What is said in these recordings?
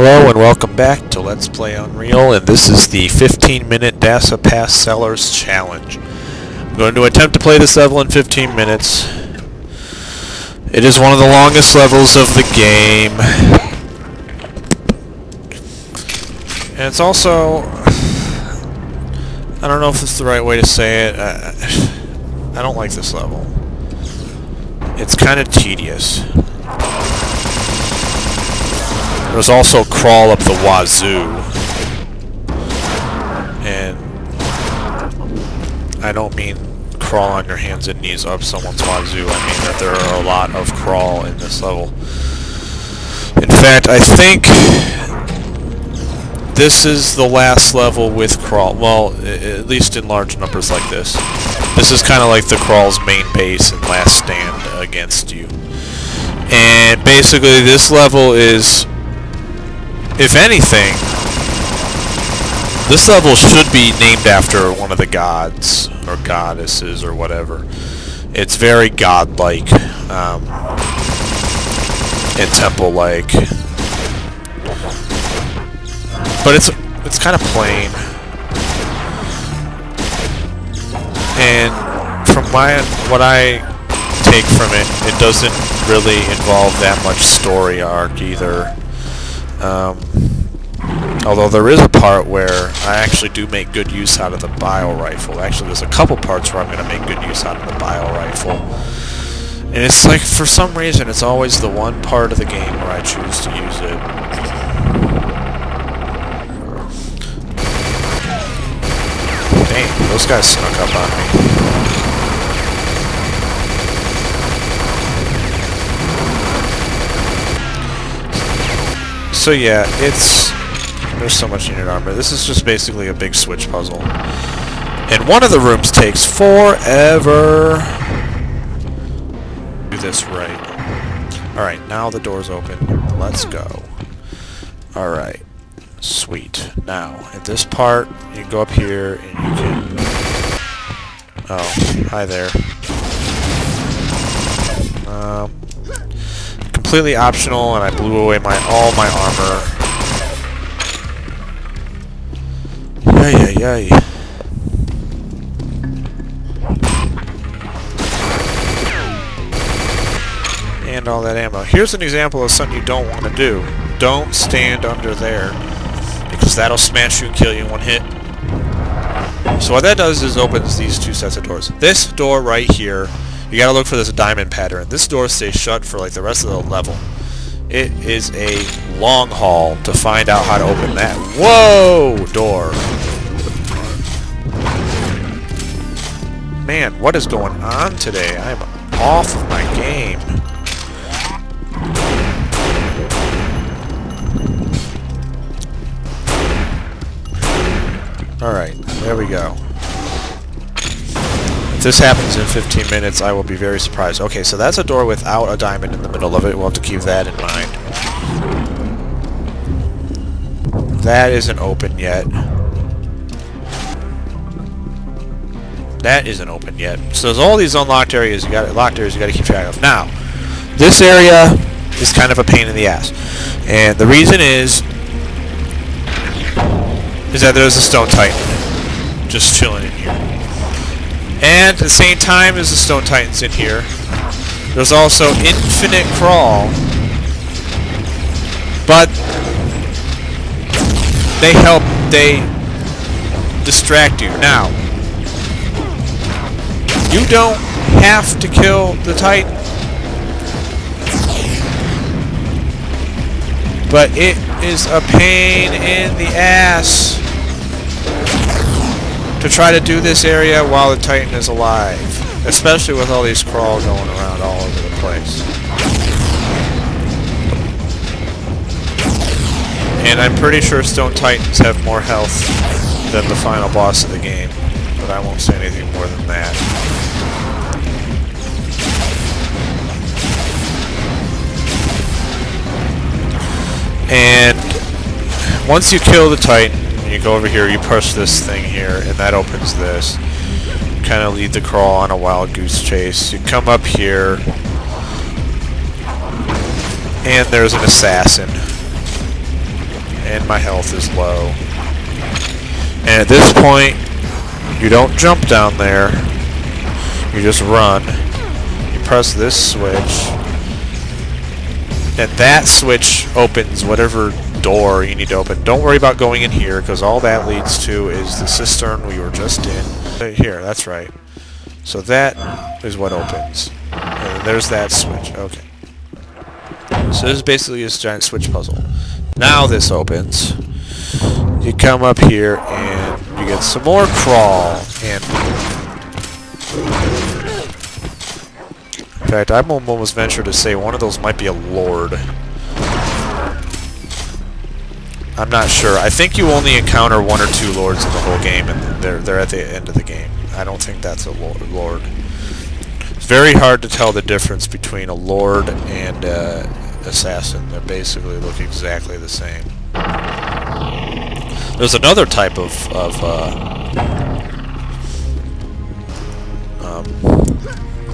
Hello and welcome back to Let's Play Unreal, and this is the 15-minute Dasa Pass Cellars challenge. I'm going to attempt to play this level in 15 minutes. It is one of the longest levels of the game. And it's also... I don't know if it's the right way to say it. I don't like this level. It's kind of tedious. There's also Krall up the wazoo. And I don't mean crawl on your hands and knees up someone's wazoo. I mean that there are a lot of Krall in this level. In fact, I think this is the last level with Krall. Well, at least in large numbers like this. This is kind of like the Krall's main base and last stand against you. And basically this level is... if anything, this level should be named after one of the gods, or goddesses, or whatever. It's very godlike, and temple-like. But it's kind of plain. And from what I take from it, it doesn't really involve that much story arc either. Although there is a part where I actually do make good use out of the bio rifle. Actually, there's a couple parts where I'm going to make good use out of the bio rifle. And it's like, for some reason, it's always the one part of the game where I choose to use it. Dang, those guys snuck up on me. So yeah, there's so much unit armor. This is just basically a big switch puzzle. And one of the rooms takes forever. Do this right. Alright, now the door's open. Let's go. Alright. Sweet. Now, at this part, you can go up here and you can... oh, hi there. Completely optional, and I blew away all my armor. Yay, yay, yay. And all that ammo. Here's an example of something you don't want to do. Don't stand under there, because that'll smash you and kill you in one hit. So what that does is opens these two sets of doors. This door right here, you gotta look for this diamond pattern. This door stays shut for like the rest of the level. It is a long haul to find out how to open that. Whoa! Door. Man, what is going on today? I am off of my game. Alright, there we go. If this happens in 15 minutes, I will be very surprised. Okay, so that's a door without a diamond in the middle of it. We'll have to keep that in mind. That isn't open yet. That isn't open yet. So there's all these unlocked areas you gotta keep track of. Now, this area is kind of a pain in the ass. And the reason is that there's a stone titan just chilling in here. And at the same time as the stone titans in here, there's also infinite Krall. But they distract you. Now, you don't have to kill the titan, but it is a pain in the ass to try to do this area while the titan is alive, especially with all these Krall going around all over the place. And I'm pretty sure stone titans have more health than the final boss of the game, but I won't say anything more than that. And once you kill the titan, you go over here, you push this thing here, and that opens this. Kind of lead the Krall on a wild goose chase. You come up here, and there's an assassin. and my health is low. And at this point, you don't jump down there. You just run. You press this switch. And that switch opens whatever door you need to open. Don't worry about going in here, because all that leads to is the cistern we were just in. Here, that's right. So that is what opens. And there's that switch. Okay. So this is basically this giant switch puzzle. Now this opens. You come up here and you get some more Krall. And in fact, I almost venture to say one of those might be a lord. I'm not sure. I think you only encounter one or two lords in the whole game, and they're at the end of the game. I don't think that's a lord. It's very hard to tell the difference between a lord and assassin. They basically look exactly the same. There's another type of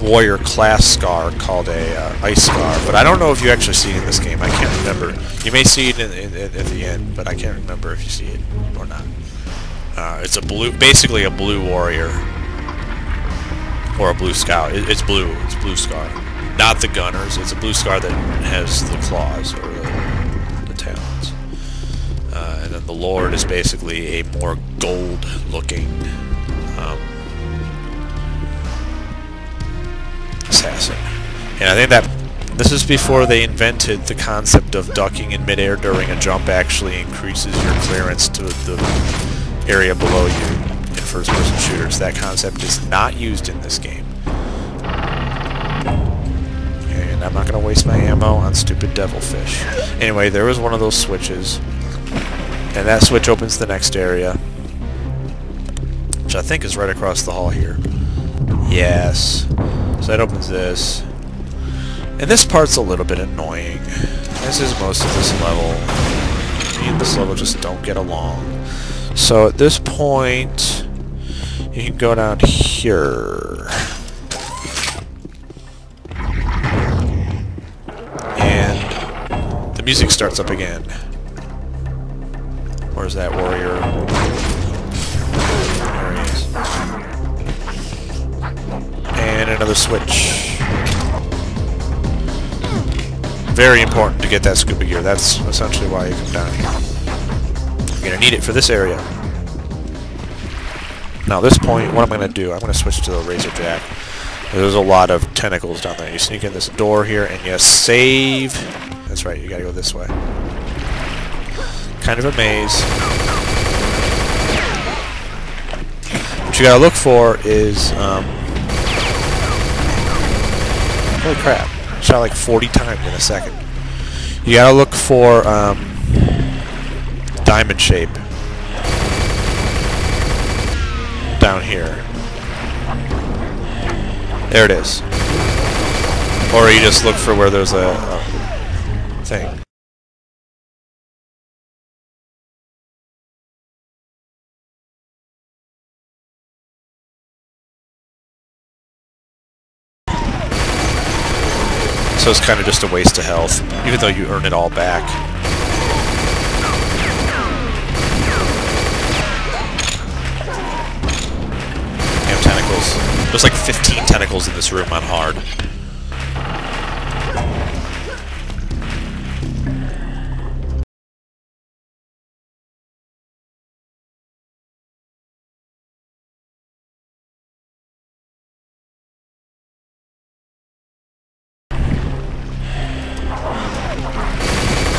warrior class scar called a ice scar, but I don't know if you actually see it in this game. I can't remember. You may see it at the end, but I can't remember if you see it or not. It's a basically a blue warrior or a blue scout. It's blue. It's blue scar, not the gunners. It's a blue scar that has the claws or the talons. And then the lord is basically a more gold-looking assassin. And I think that this is before they invented the concept of ducking in midair during a jump actually increases your clearance to the area below you in first-person shooters. That concept is not used in this game. And I'm not going to waste my ammo on stupid devilfish. Anyway, there was one of those switches. And that switch opens the next area, which I think is right across the hall here. Yes. So that opens this. And this part's a little bit annoying. This is most of this level. Me and this level just don't get along. So at this point, you can go down here. And the music starts up again. Where's that warrior? There he is. And another switch. Very important to get that scuba gear. That's essentially why you come down here. You're going to need it for this area. Now, at this point, what I'm going to do, I'm going to switch to the razor jack. There's a lot of tentacles down there. You sneak in this door here, and you save. That's right, you got to go this way. Kind of a maze. What you got to look for is... holy crap. Shot like 40 times in a second. You gotta look for diamond shape down here. There it is. Or you just look for where there's a thing. So it's kind of just a waste of health, even though you earn it all back. Damn tentacles. There's like 15 tentacles in this room on hard.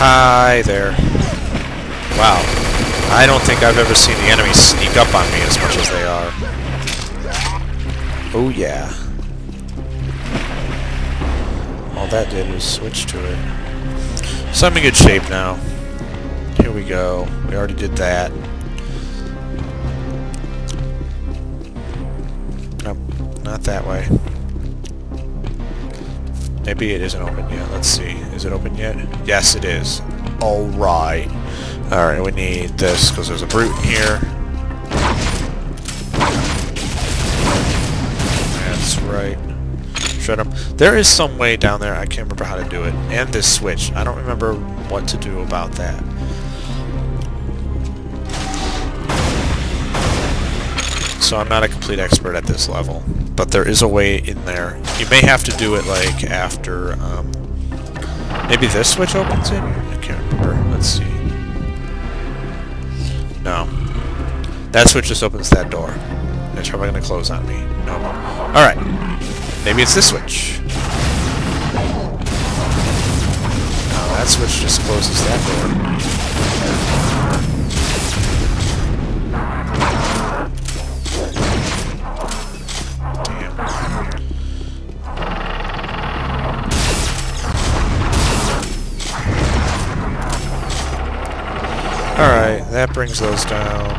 Hi there. Wow. I don't think I've ever seen the enemies sneak up on me as much as they are. Oh yeah. All that did was switch to it. So I'm in good shape now. Here we go. We already did that. Nope, not that way. Maybe it isn't open yet. Let's see. Is it open yet? Yes, it is. Alright. Alright, we need this because there's a brute in here. That's right. Shred him. There is some way down there. I can't remember how to do it. And this switch. I don't remember what to do about that. So I'm not a complete expert at this level, but there is a way in there. You may have to do it like after, maybe this switch opens it? I can't remember. Let's see. No. That switch just opens that door. It's probably going to close on me. No. Alright. Maybe it's this switch. No, that switch just closes that door. Alright, that brings those down.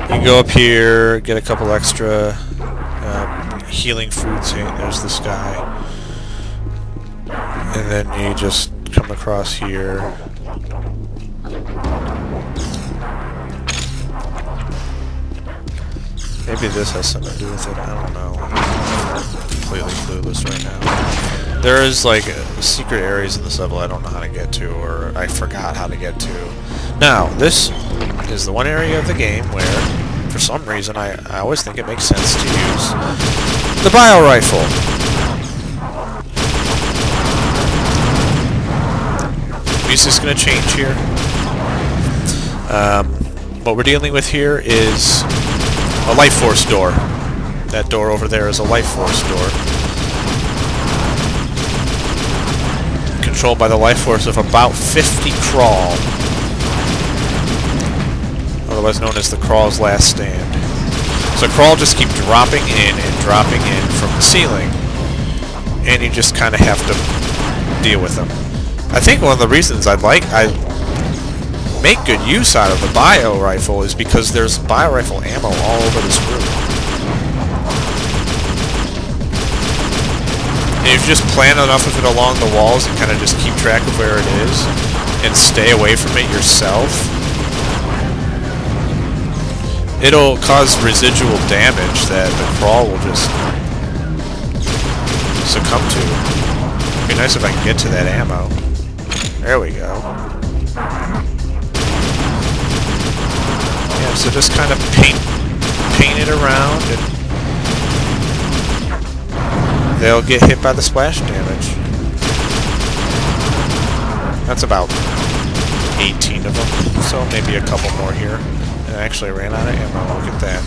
You can go up here, get a couple extra healing fruits. There's this guy. And then you just come across here. Maybe this has something to do with it, I don't know. I'm completely clueless right now. There is like secret areas in this level I don't know how to get to, or I forgot how to get to. Now, this is the one area of the game where, for some reason, I always think it makes sense to use the bio rifle. Music's going to change here. What we're dealing with here is a life force door. That door over there is a life force door. Controlled by the life force of about 50 Krall. Otherwise known as the Krall's Last Stand. So Krall just keep dropping in and dropping in from the ceiling. And you just kind of have to deal with them. I think one of the reasons I make good use out of the bio rifle is because there's bio rifle ammo all over this room. And if you just plant enough of it along the walls and kind of just keep track of where it is and stay away from it yourself, it'll cause residual damage that the Krall will just succumb to. It'd be nice if I could get to that ammo. There we go. Yeah, so just kind of paint it around, and they'll get hit by the splash damage. That's about 18 of them, so maybe a couple more here. And I actually ran out of ammo, look at that.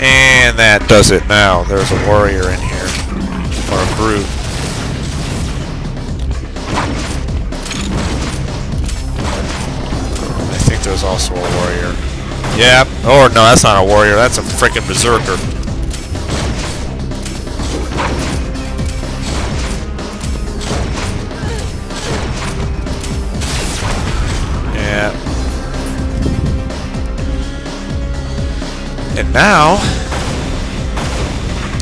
And that does it now. There's a warrior in here. Or a brute. I think there's also a warrior. Yep. Oh, no, that's not a warrior. That's a frickin' berserker. Yeah. And now,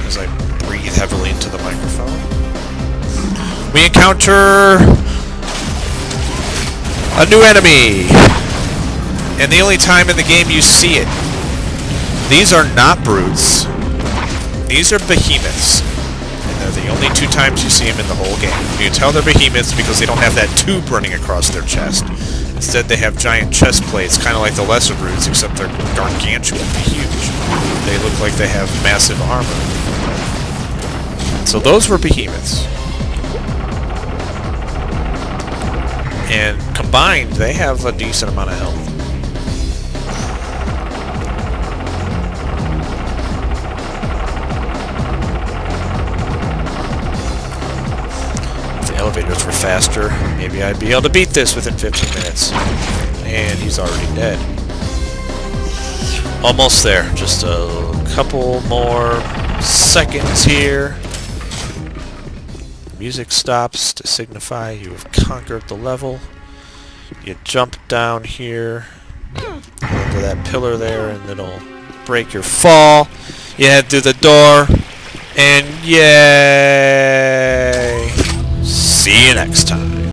as I breathe heavily into the microphone, we encounter a new enemy. And the only time in the game you see it. These are not brutes. These are behemoths. And they're the only 2 times you see them in the whole game. You can tell they're behemoths because they don't have that tube running across their chest. Instead, they have giant chest plates, kind of like the lesser brutes, except they're gargantuanly huge. They look like they have massive armor. So those were behemoths. And combined, they have a decent amount of health. If the elevators were faster, maybe I'd be able to beat this within 15 minutes. And he's already dead. Almost there. Just a couple more seconds here. Music stops to signify you have conquered the level. You jump down here into that pillar there and it'll break your fall. You head through the door and yay! See you next time.